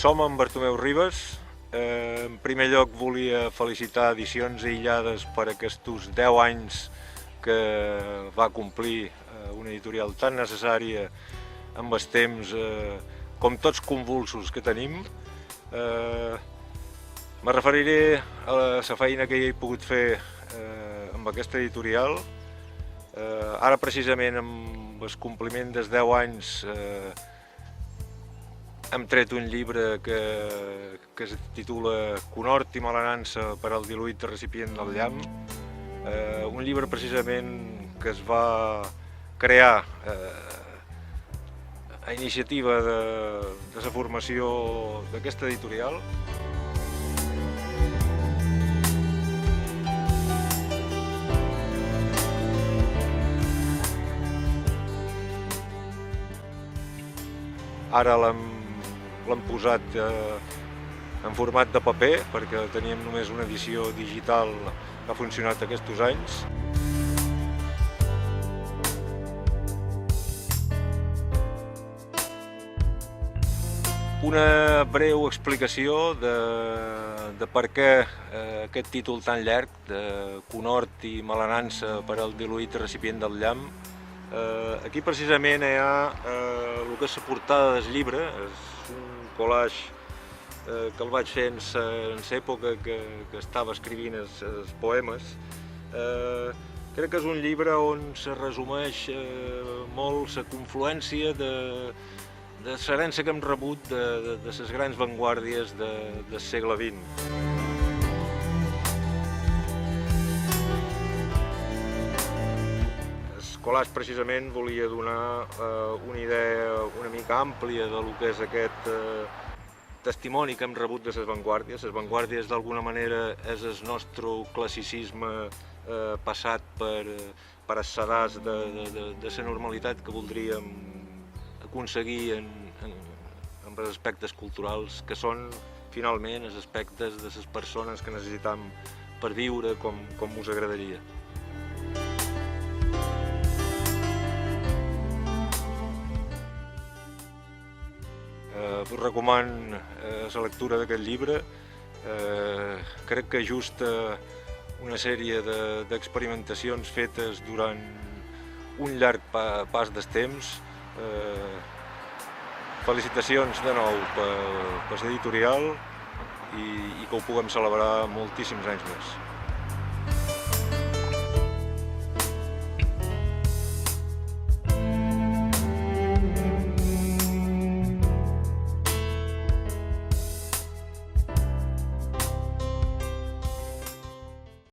Som en Bartomeu Ribas. En primer lloc volia felicitar Edicions Aïllades per aquests 10 anys que va complir una editorial tan necessària amb els temps com tots convulsos que tenim. Me referiré a la feina que he pogut fer amb aquesta editorial. Ara precisament amb el compliment dels 10 anys hem tret un llibre que es titula Conhort i Malanança per al diluït recipient del llamp. Un llibre precisament que es va crear a iniciativa de la formació d'aquesta editorial. Ara l'hem posat en format de paper perquè teníem només una edició digital que ha funcionat aquests anys. Una breu explicació de per què aquest títol tan llarg, de Conhort i Malanança per al diluït recipient del llamp. Aquí precisament hi ha el que és la portada del llibre, és un collage que el vaig fer en l'època que estava escrivint els poemes. Crec que és un llibre on se resumeix molt la confluència de l'herència que hem rebut de les grans vanguardies del segle XX. El collage precisament volia donar una idea una mica àmplia de lo que és aquest testimoni que hem rebut de les vanguardies. Les vanguardies d'alguna manera és el nostre classicisme passat per els sedars de la normalitat que voldríem aconseguir en els aspectes culturals, que són finalment els aspectes de les persones que necessitam per viure com us agradaria. Us recomano la lectura d'aquest llibre. Crec que ajusta una sèrie d'experimentacions fetes durant un llarg pas del temps. Felicitacions de nou per l'editorial i que ho puguem celebrar moltíssims anys més.